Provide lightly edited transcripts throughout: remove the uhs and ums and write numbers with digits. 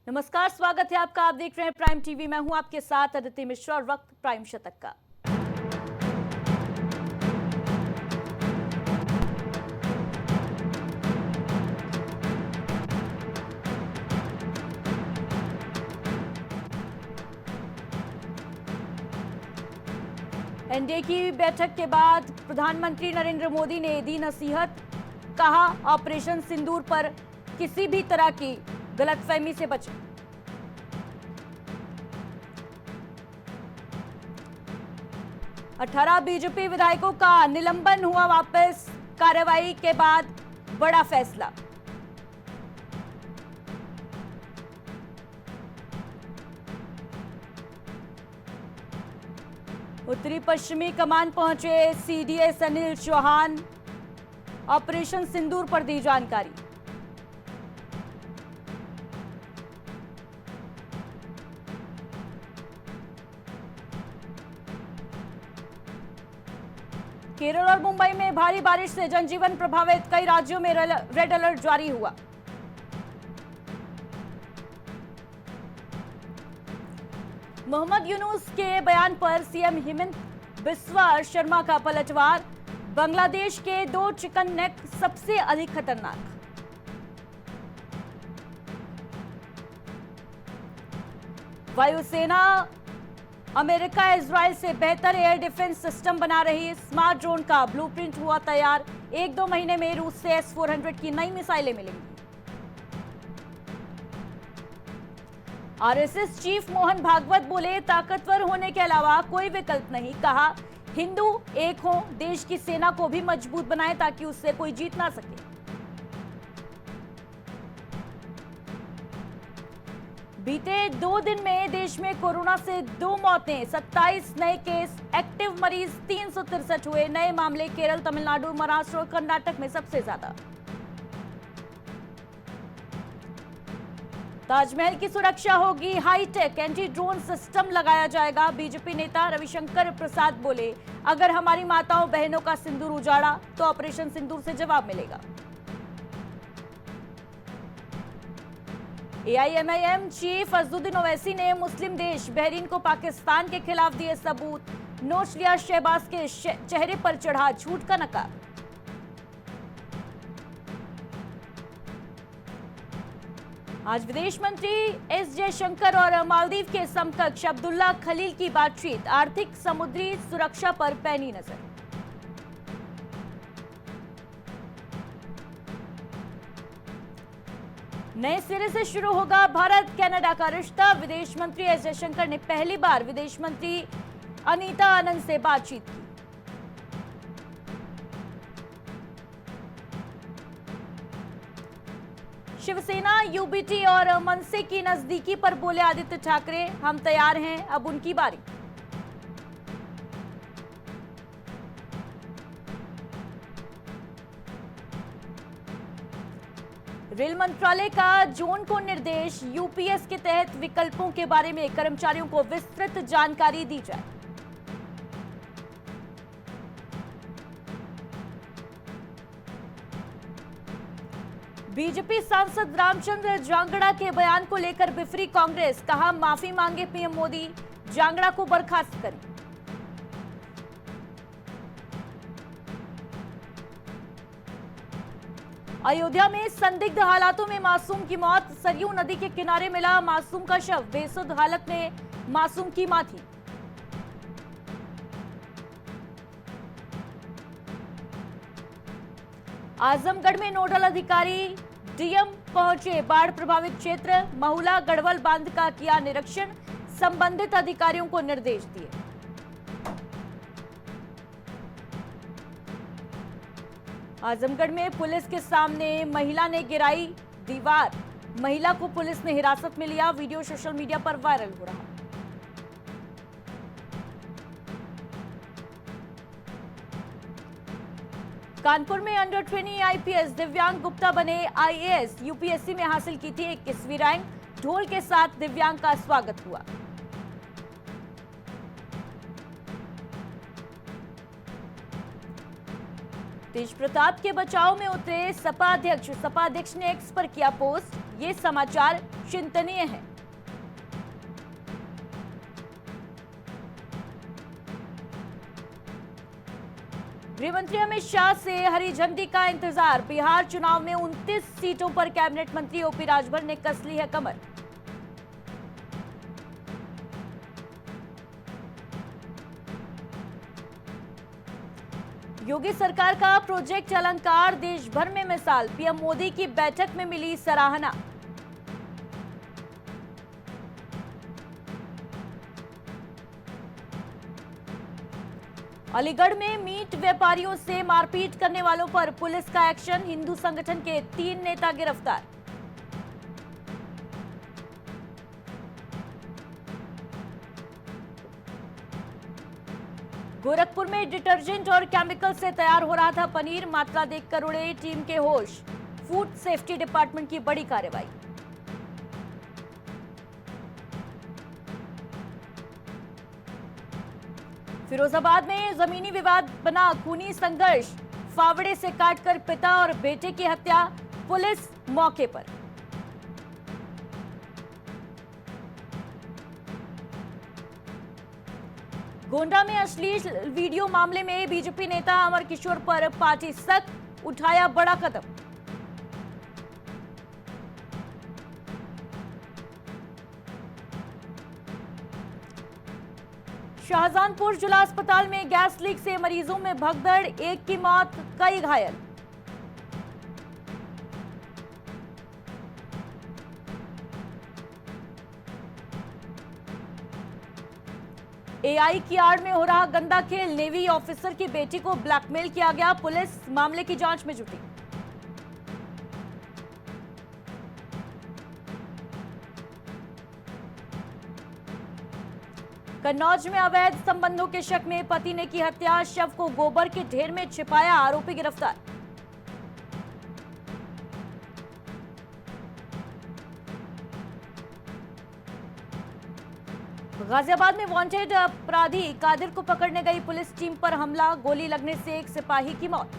नमस्कार, स्वागत है आपका। आप देख रहे हैं प्राइम टीवी। मैं हूं आपके साथ अदिति मिश्रा और वक्त प्राइम शतक का। एनडीए की बैठक के बाद प्रधानमंत्री नरेंद्र मोदी ने दी नसीहत। कहा, ऑपरेशन सिंदूर पर किसी भी तरह की गलतफहमी से बचें। अठारह बीजेपी विधायकों का निलंबन हुआ वापस। कार्रवाई के बाद बड़ा फैसला। उत्तरी पश्चिमी कमान पहुंचे सीडीएस अनिल चौहान। ऑपरेशन सिंदूर पर दी जानकारी। केरल और मुंबई में भारी बारिश से जनजीवन प्रभावित। कई राज्यों में रेड अलर्ट जारी हुआ। मोहम्मद यूनुस के बयान पर सीएम हेमंत बिस्वा शर्मा का पलटवार। बांग्लादेश के 2 चिकन नेक सबसे अधिक खतरनाक। वायुसेना अमेरिका इजराइल से बेहतर एयर डिफेंस सिस्टम बना रही। स्मार्ट ड्रोन का ब्लूप्रिंट हुआ तैयार। 1-2 महीने में रूस से S-400 की नई मिसाइलें मिलेंगी। आरएसएस चीफ मोहन भागवत बोले, ताकतवर होने के अलावा कोई विकल्प नहीं। कहा, हिंदू एक हो, देश की सेना को भी मजबूत बनाएं ताकि उससे कोई जीत ना सके। बीते 2 दिन में देश में कोरोना से 2 मौतें, 27 नए केस। एक्टिव मरीज 363 हुए। नए मामले केरल, तमिलनाडु, महाराष्ट्र और कर्नाटक में सबसे ज्यादा। ताजमहल की सुरक्षा होगी हाईटेक। एंटी ड्रोन सिस्टम लगाया जाएगा। बीजेपी नेता रविशंकर प्रसाद बोले, अगर हमारी माताओं बहनों का सिंदूर उजाड़ा तो ऑपरेशन सिंदूर से जवाब मिलेगा। एआईएमआईएम चीफ अजदुद्दीन ओवैसी ने मुस्लिम देश बहरीन को पाकिस्तान के खिलाफ दिए सबूत। नोच लिया शहबाज के चेहरे पर चढ़ा झूठ का नकाब। आज विदेश मंत्री एस जयशंकर और मालदीव के समकक्ष अब्दुल्ला खलील की बातचीत। आर्थिक समुद्री सुरक्षा पर पैनी नजर। नए सिरे से शुरू होगा भारत कनाडा का रिश्ता। विदेश मंत्री एस जयशंकर ने पहली बार विदेश मंत्री अनीता आनंद से बातचीत की। शिवसेना, यूबीटी और मनसे की नजदीकी पर बोले आदित्य ठाकरे, हम तैयार हैं, अब उनकी बारी। रेल मंत्रालय का जोन को निर्देश। यूपीएस के तहत विकल्पों के बारे में कर्मचारियों को विस्तृत जानकारी दी जाए। बीजेपी सांसद रामचंद्र जांगड़ा के बयान को लेकर बिफरी कांग्रेस। कहा, माफी मांगे पीएम मोदी, जांगड़ा को बर्खास्त करें। अयोध्या में संदिग्ध हालातों में मासूम की मौत। सरयू नदी के किनारे मिला मासूम का शव। बेसुध हालत में मासूम की मां थी। आजमगढ़ में नोडल अधिकारी डीएम पहुंचे बाढ़ प्रभावित क्षेत्र। महुला गढ़वाल बांध का किया निरीक्षण। संबंधित अधिकारियों को निर्देश दिए। आजमगढ़ में पुलिस के सामने महिला ने गिराई दीवार। महिला को पुलिस ने हिरासत में लिया। वीडियो सोशल मीडिया पर वायरल हो रहा। कानपुर में अंडर 20 आईपीएस दिव्यांग गुप्ता बने आईएएस। यूपीएससी में हासिल की थी 21वीं रैंक। ढोल के साथ दिव्यांग का स्वागत हुआ। तेज प्रताप के बचाव में उतरे सपा अध्यक्ष ने एक्स पर किया पोस्ट। ये समाचार चिंतनीय है। गृहमंत्री अमित शाह से हरी झंडी का इंतजार। बिहार चुनाव में 29 सीटों पर कैबिनेट मंत्री ओपी राजभर ने कस ली है कमर। योगी सरकार का प्रोजेक्ट अलंकार देश भर में मिसाल। पीएम मोदी की बैठक में मिली सराहना। अलीगढ़ में मीट व्यापारियों से मारपीट करने वालों पर पुलिस का एक्शन। हिंदू संगठन के 3 नेता गिरफ्तार। गोरखपुर में डिटर्जेंट और केमिकल से तैयार हो रहा था पनीर। मात्रा देखकर उड़े टीम के होश। फूड सेफ्टी डिपार्टमेंट की बड़ी कार्रवाई। फिरोजाबाद में जमीनी विवाद बना खूनी संघर्ष। फावड़े से काटकर पिता और बेटे की हत्या। पुलिस मौके पर। गोंडा में अश्लील वीडियो मामले में बीजेपी नेता अमर किशोर पर पार्टी सख्त। उठाया बड़ा कदम। शाहजहांपुर जिला अस्पताल में गैस लीक से मरीजों में भगदड़। एक की मौत, कई घायल। एआई की आड़ में हो रहा गंदा खेल। नेवी ऑफिसर की बेटी को ब्लैकमेल किया गया। पुलिस मामले की जांच में जुटी। कन्नौज में अवैध संबंधों के शक में पति ने की हत्या। शव को गोबर के ढेर में छिपाया। आरोपी गिरफ्तार। गाजियाबाद में वांटेड अपराधी कादिर को पकड़ने गई पुलिस टीम पर हमला। गोली लगने से एक सिपाही की मौत।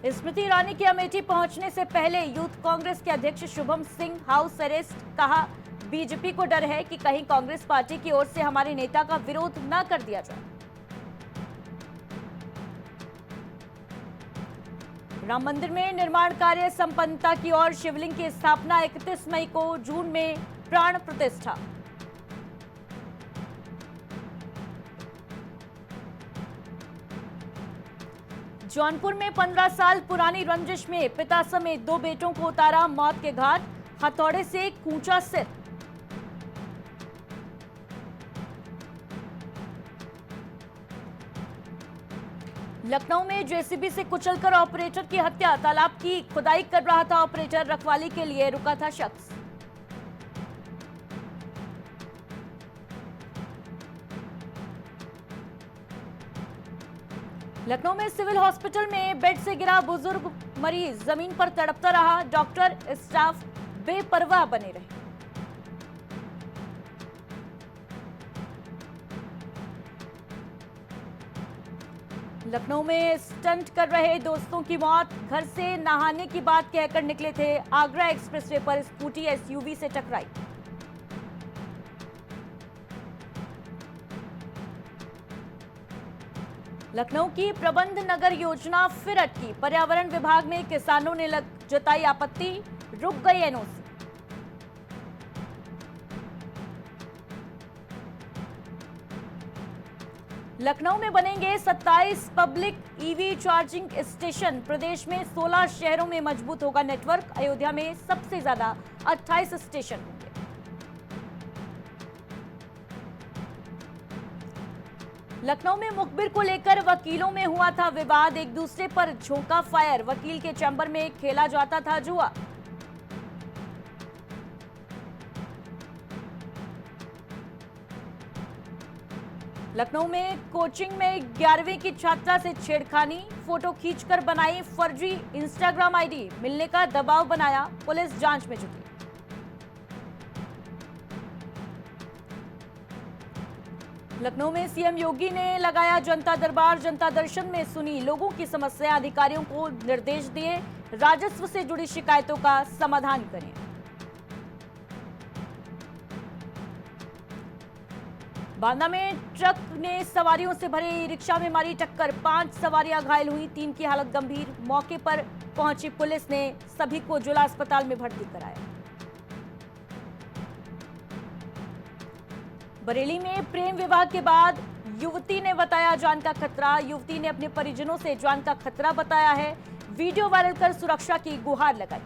स्मृति ईरानी के अमेठी पहुंचने से पहले यूथ कांग्रेस के अध्यक्ष शुभम सिंह हाउस अरेस्ट। कहा, बीजेपी को डर है कि कहीं कांग्रेस पार्टी की ओर से हमारे नेता का विरोध न कर दिया जाए। राम मंदिर में निर्माण कार्य संपन्नता की ओर। शिवलिंग की स्थापना 31 मई को। जून में प्राण प्रतिष्ठा। जौनपुर में 15 साल पुरानी रंजिश में पिता समेत 2 बेटों को उतारा मौत के घाट। हथौड़े से कूचा सिर। लखनऊ में जेसीबी से कुचलकर ऑपरेटर की हत्या। तालाब की खुदाई कर रहा था ऑपरेटर। रखवाली के लिए रुका था शख्स। लखनऊ में सिविल हॉस्पिटल में बेड से गिरा बुजुर्ग मरीज। जमीन पर तड़पता रहा। डॉक्टर स्टाफ बेपरवाह बने रहे। लखनऊ में स्टंट कर रहे दोस्तों की मौत। घर से नहाने की बात कहकर निकले थे। आगरा एक्सप्रेसवे पर स्कूटी एसयूवी से टकराई। लखनऊ की प्रबंध नगर योजना फिर अटकी। पर्यावरण विभाग में किसानों ने जताई आपत्ति। रुक गई एनओसी। लखनऊ में बनेंगे 27 पब्लिक ईवी चार्जिंग स्टेशन। प्रदेश में 16 शहरों में मजबूत होगा नेटवर्क। अयोध्या में सबसे ज्यादा 28 स्टेशन होंगे। लखनऊ में मुखबिर को लेकर वकीलों में हुआ था विवाद। एक दूसरे पर झोंका फायर। वकील के चैम्बर में खेला जाता था जुआ। लखनऊ में कोचिंग में 11वीं की छात्रा से छेड़खानी। फोटो खींचकर बनाई फर्जी इंस्टाग्राम आईडी। मिलने का दबाव बनाया। पुलिस जांच में जुटी। लखनऊ में सीएम योगी ने लगाया जनता दरबार। जनता दर्शन में सुनी लोगों की समस्या, अधिकारियों को निर्देश दिए राजस्व से जुड़ी शिकायतों का समाधान करें। बांदा में ट्रक ने सवारियों से भरे ई रिक्शा में मारी टक्कर, 5 सवारियां घायल हुई, 3 की हालत गंभीर। मौके पर पहुंची पुलिस ने सभी को जिला अस्पताल में भर्ती कराया। बरेली में प्रेम विवाह के बाद युवती ने बताया जान का खतरा। युवती ने अपने परिजनों से जान का खतरा बताया है, वीडियो वायरल कर सुरक्षा की गुहार लगाई।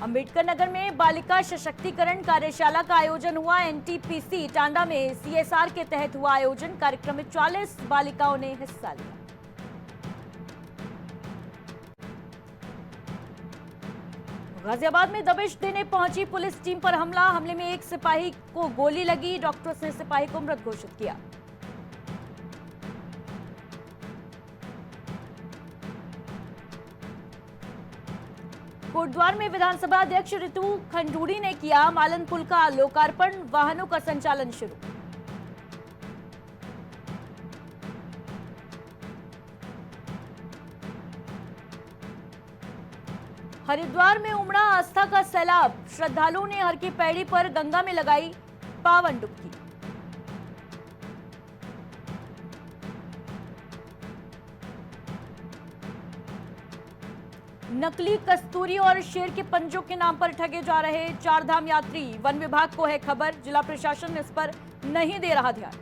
अंबेडकर नगर में बालिका सशक्तिकरण कार्यशाला का आयोजन हुआ। एनटीपीसी टांडा में सीएसआर के तहत हुआ आयोजन। कार्यक्रम में 40 बालिकाओं ने हिस्सा लिया। गाजियाबाद में दबिश देने पहुंची पुलिस टीम पर हमला। हमले में एक सिपाही को गोली लगी। डॉक्टर्स ने सिपाही को मृत घोषित किया। कोटद्वार में विधानसभा अध्यक्ष ऋतु खंडूड़ी ने किया मालन पुल का लोकार्पण। वाहनों का संचालन शुरू। हरिद्वार में उमड़ा आस्था का सैलाब। श्रद्धालुओं ने हर की पैड़ी पर गंगा में लगाई पावन डुबकी। नकली कस्तूरी और शेर के पंजों के नाम पर ठगे जा रहे 4 धाम यात्री। वन विभाग को है खबर, जिला प्रशासन इस पर नहीं दे रहा ध्यान।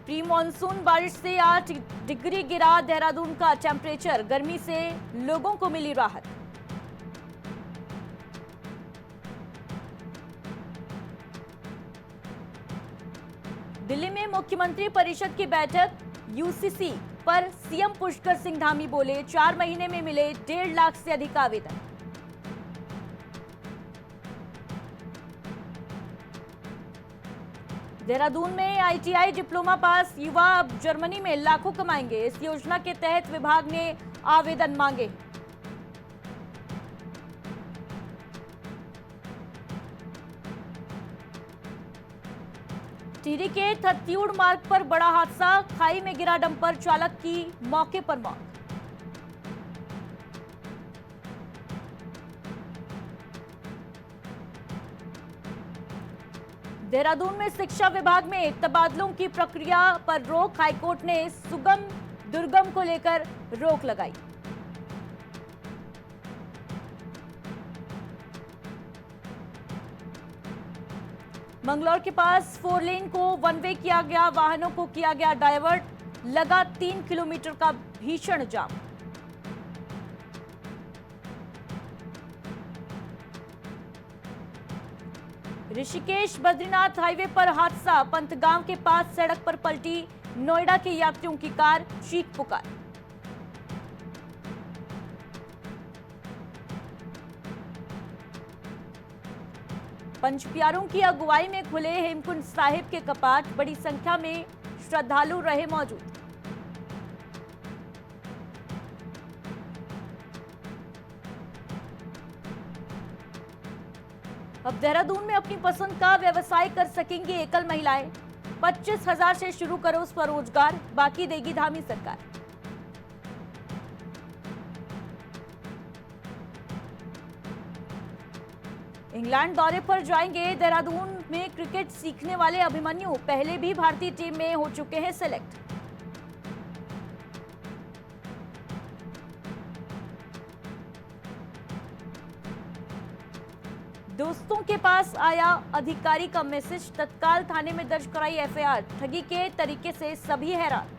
प्री मॉनसून बारिश से 8 डिग्री गिरा देहरादून का टेम्परेचर। गर्मी से लोगों को मिली राहत। दिल्ली में मुख्यमंत्री परिषद की बैठक। यूसीसी पर सीएम पुष्कर सिंह धामी बोले 4 महीने में मिले 1.5 लाख से अधिक आवेदन। देहरादून में आईटीआई डिप्लोमा पास युवा अब जर्मनी में लाखों कमाएंगे। इस योजना के तहत विभाग ने आवेदन मांगे। टिहरी के थत्यूड़ मार्ग पर बड़ा हादसा। खाई में गिरा डंपर, चालक की मौके पर मौत। देहरादून में शिक्षा विभाग में तबादलों की प्रक्रिया पर रोक। हाईकोर्ट ने सुगम दुर्गम को लेकर रोक लगाई। मंगलौर के पास 4 लेन को 1 वे किया गया। वाहनों को किया गया डायवर्ट। लगा 3 किलोमीटर का भीषण जाम। ऋषिकेश बद्रीनाथ हाईवे पर हादसा। पंतगांव के पास सड़क पर पलटी नोएडा के यात्रियों की कार। चीख पुकार। पंचप्यारों की अगुवाई में खुले हेमकुंड साहिब के कपाट। बड़ी संख्या में श्रद्धालु रहे मौजूद। अब देहरादून में अपनी पसंद का व्यवसाय कर सकेंगी एकल महिलाएं। 25,000 से शुरू करो स्वरोजगार, बाकी देगी धामी सरकार। इंग्लैंड दौरे पर जाएंगे। देहरादून में क्रिकेट सीखने वाले अभिमन्यु पहले भी भारतीय टीम में हो चुके हैं सेलेक्ट। दोस्तों के पास आया अधिकारी का मैसेज। तत्काल थाने में दर्ज कराई एफआईआर। ठगी के तरीके से सभी हैरान।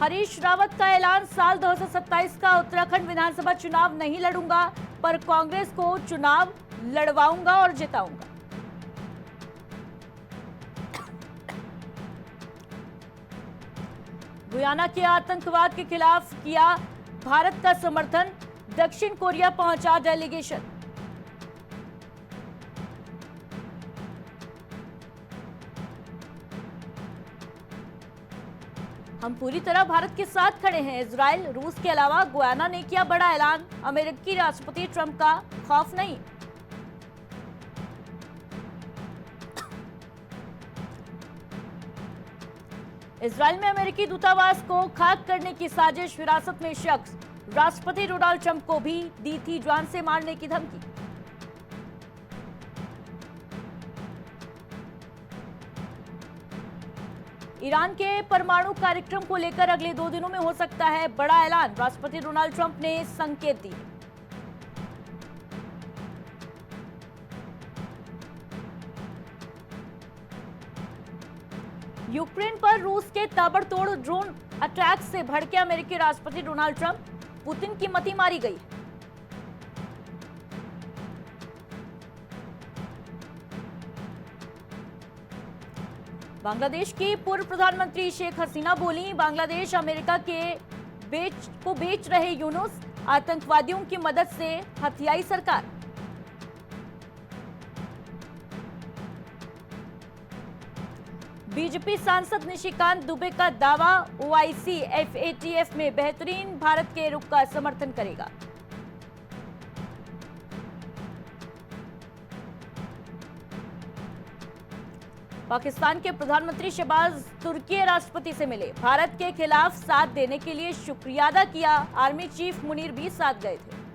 हरीश रावत का ऐलान। साल 2027 का उत्तराखंड विधानसभा चुनाव नहीं लड़ूंगा, पर कांग्रेस को चुनाव लड़वाऊंगा और जिताऊंगा। गुयाना के आतंकवाद के खिलाफ किया भारत का समर्थन। दक्षिण कोरिया पहुंचा डेलीगेशन। हम पूरी तरह भारत के साथ खड़े हैं। इजराइल, रूस के अलावा गुयाना ने किया बड़ा ऐलान। अमेरिकी राष्ट्रपति ट्रंप का खौफ नहीं। इजराइल में अमेरिकी दूतावास को खाक करने की साजिश, हिरासत में शख्स। राष्ट्रपति डोनाल्ड ट्रंप को भी दी थी जान से मारने की धमकी। ईरान के परमाणु कार्यक्रम को लेकर अगले 2 दिनों में हो सकता है बड़ा ऐलान। राष्ट्रपति डोनाल्ड ट्रंप ने संकेत दिए। यूक्रेन पर रूस के ताबड़तोड़ ड्रोन अटैक से भड़के अमेरिकी राष्ट्रपति डोनाल्ड ट्रंप, पुतिन की मति मारी गई। बांग्लादेश की पूर्व प्रधानमंत्री शेख हसीना बोली, बांग्लादेश अमेरिका के बेच रहे यूनुस, आतंकवादियों की मदद से हथियाई सरकार। बीजेपी सांसद निशिकांत दुबे का दावा, ओआईसी एफएटीएफ में बेहतरीन भारत के रुख का समर्थन करेगा। पाकिस्तान के प्रधानमंत्री शहबाज तुर्की राष्ट्रपति से मिले, भारत के खिलाफ साथ देने के लिए शुक्रिया अदा किया। आर्मी चीफ मुनीर भी साथ गए थे।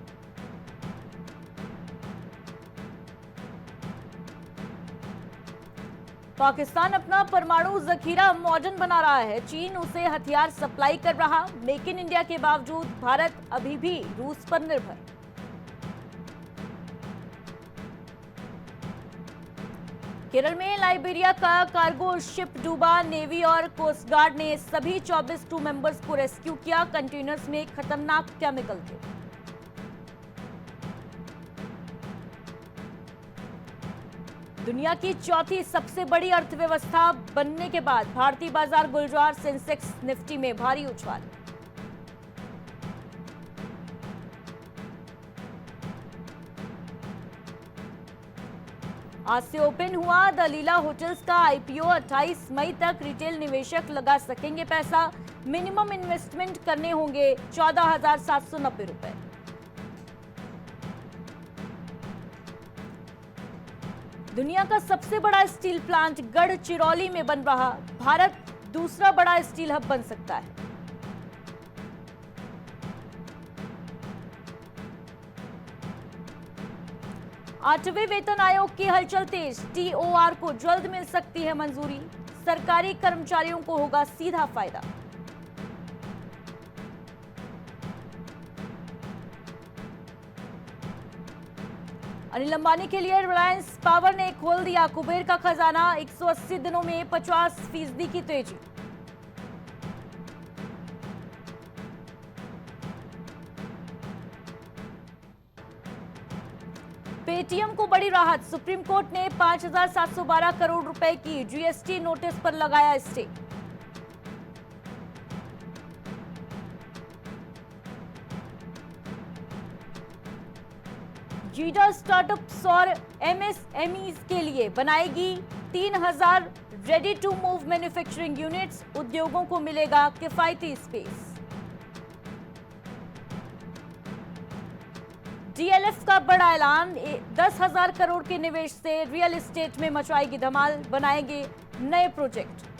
पाकिस्तान अपना परमाणु जखीरा मॉडर्न बना रहा है। चीन उसे हथियार सप्लाई कर रहा। मेक इन इंडिया के बावजूद भारत अभी भी रूस पर निर्भर। केरल में लाइबेरिया का कार्गो शिप डूबा। नेवी और कोस्ट गार्ड ने सभी 24 क्रू मेंबर्स को रेस्क्यू किया। कंटेनर्स में खतरनाक केमिकल थे। दुनिया की चौथी सबसे बड़ी अर्थव्यवस्था बनने के बाद भारतीय बाजार गुलजार, सेंसेक्स निफ्टी में भारी उछाल। आज से ओपन हुआ द लीला होटल्स का आईपीओ। 28 मई तक रिटेल निवेशक लगा सकेंगे पैसा। मिनिमम इन्वेस्टमेंट करने होंगे 14,790 रुपए। दुनिया का सबसे बड़ा स्टील प्लांट गढ़चिरौली में बन रहा। भारत दूसरा बड़ा स्टील हब बन सकता है। आठवें वेतन आयोग की हलचल तेज। टीओआर को जल्द मिल सकती है मंजूरी। सरकारी कर्मचारियों को होगा सीधा फायदा। अनिल अंबानी के लिए रिलायंस पावर ने खोल दिया कुबेर का खजाना। 180 दिनों में 50% की तेजी। पेटीएम को बड़ी राहत। सुप्रीम कोर्ट ने 5,712 करोड़ रुपए की जीएसटी नोटिस पर लगाया स्टे। जीडा स्टार्टअप्स और एमएसएमईज के लिए बनाएगी 3,000 ready to move manufacturing units. उद्योगों को मिलेगा किफायती स्पेस। डीएलएफ का बड़ा ऐलान। 10,000 करोड़ के निवेश से रियल एस्टेट में मचाएगी धमाल। बनाएंगे नए प्रोजेक्ट।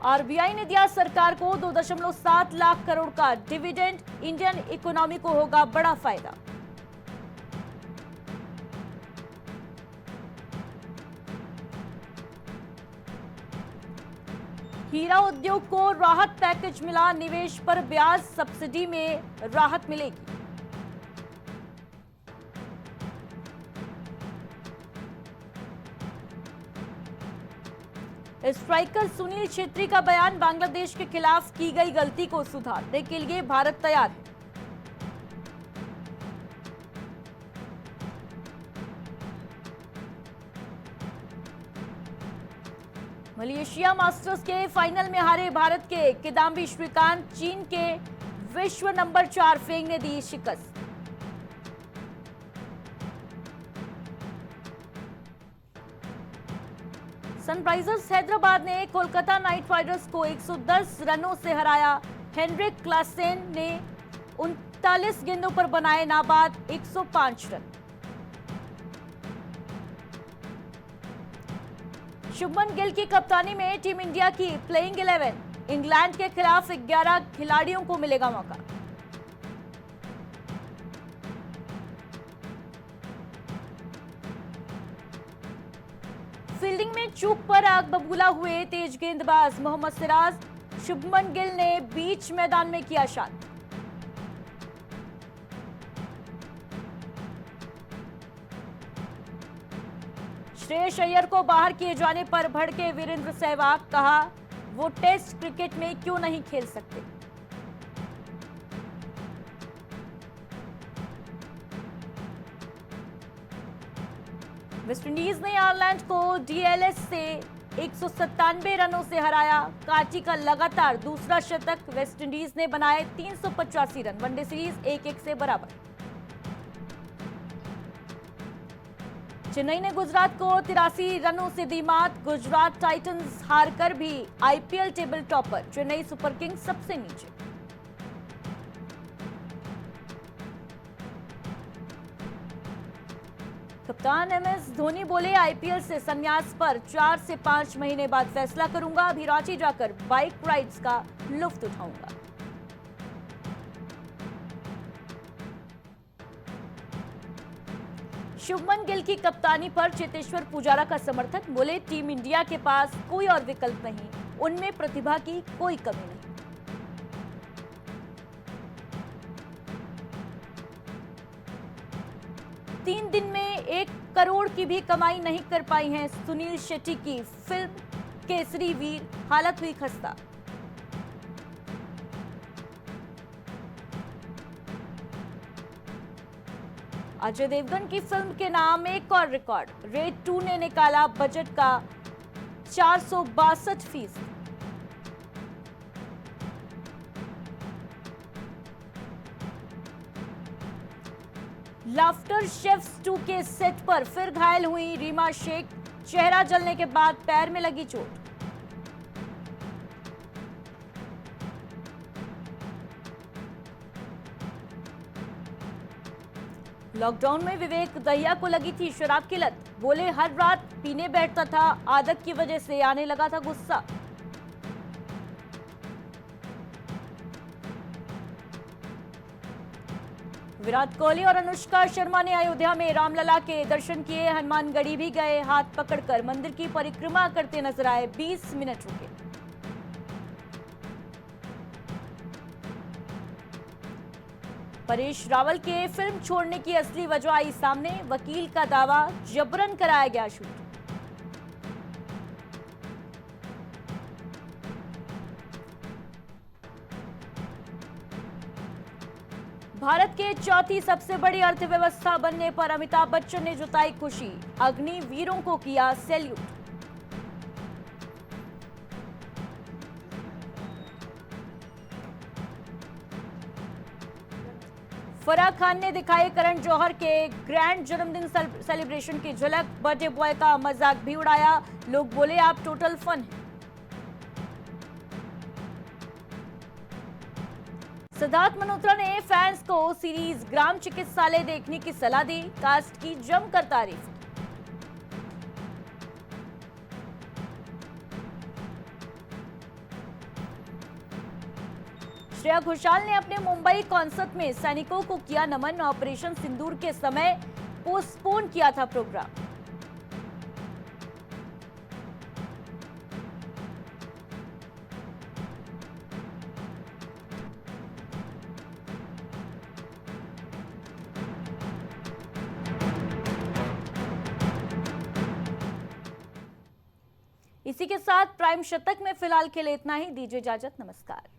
आरबीआई ने दिया सरकार को 2.7 लाख करोड़ का डिविडेंड। इंडियन इकोनॉमी को होगा बड़ा फायदा। हीरा उद्योग को राहत पैकेज मिला। निवेश पर ब्याज सब्सिडी में राहत मिलेगी। स्ट्राइकर सुनील छेत्री का बयान। बांग्लादेश के खिलाफ की गई गलती को सुधारने के लिए भारत तैयार है। मलेशिया मास्टर्स के फाइनल में हारे भारत के किदांबी श्रीकांत। चीन के विश्व नंबर 4 फेंग ने दी शिकस्त। सनराइजर्स हैदराबाद ने कोलकाता नाइट राइडर्स को 110 रनों से हराया। हेनरिक क्लासेन ने 39 गेंदों पर बनाए नाबाद 105 रन। शुभमन गिल की कप्तानी में टीम इंडिया की प्लेइंग 11, इंग्लैंड के खिलाफ 11 खिलाड़ियों को मिलेगा मौका। फील्डिंग में चूक पर आग बबूला हुए तेज गेंदबाज मोहम्मद सिराज, शुभमन गिल ने बीच मैदान में किया शांत। श्रेयस अय्यर को बाहर किए जाने पर भड़के वीरेंद्र सहवाग, कहा वो टेस्ट क्रिकेट में क्यों नहीं खेल सकते। वेस्टइंडीज ने आयरलैंड को डीएलएस से 197 रनों से हराया। कार्टी का लगातार दूसरा शतक, वेस्टइंडीज ने बनाए 385 रन। वनडे सीरीज 1-1 से बराबर। चेन्नई ने गुजरात को 83 रनों से दी मात। गुजरात टाइटंस हारकर भी IPL table topper, Chennai super Kings सबसे नीचे। कप्तान एमएस धोनी बोले आईपीएल से संन्यास पर 4 से 5 महीने बाद फैसला करूंगा। अभी रांची जाकर बाइक राइड्स का लुत्फ उठाऊंगा। शुभमन गिल की कप्तानी पर चेतेश्वर पुजारा का समर्थन, बोले टीम इंडिया के पास कोई और विकल्प नहीं, उनमें प्रतिभा की कोई कमी नहीं। तीन दिन में 1 करोड़ की भी कमाई नहीं कर पाई हैं सुनील शेट्टी की फिल्म केसरी वीर, हालत हुई खस्ता। अजय देवगन की फिल्म के नाम एक और रिकॉर्ड, रेड 2 ने निकाला बजट का 462%। लाफ्टर शेफ्स 2 के सेट पर फिर घायल हुई रीमा शेख, चेहरा जलने के बाद पैर में लगी चोट। लॉकडाउन में विवेक दहिया को लगी थी शराब की लत, बोले हर रात पीने बैठता था, आदत की वजह से आने लगा था गुस्सा। विराट कोहली और अनुष्का शर्मा ने अयोध्या में रामलला के दर्शन किए। हनुमानगढ़ी भी गए, हाथ पकड़कर मंदिर की परिक्रमा करते नजर आए, 20 मिनट रुके। परेश रावल के फिल्म छोड़ने की असली वजह आई सामने, वकील का दावा जबरन कराया गया शूट। भारत के चौथी सबसे बड़ी अर्थव्यवस्था बनने पर अमिताभ बच्चन ने जताई खुशी, अग्निवीरों को किया सैल्यूट। फराह खान ने दिखाई करण जौहर के ग्रैंड जन्मदिन सेलिब्रेशन की झलक, बर्थडे बॉय का मजाक भी उड़ाया, लोग बोले आप टोटल फन हैं। सिद्धार्थ मल्होत्रा ने फैंस को सीरीज ग्राम चिकित्सालय देखने की सलाह दी, कास्ट की जमकर तारीफ। श्रेया घोषाल ने अपने मुंबई कॉन्सर्ट में सैनिकों को किया नमन, ऑपरेशन सिंदूर के समय पोस्टपोन किया था प्रोग्राम। इसी के साथ प्राइम शतक में फिलहाल के लिए इतना ही, दीजिए इजाजत, नमस्कार।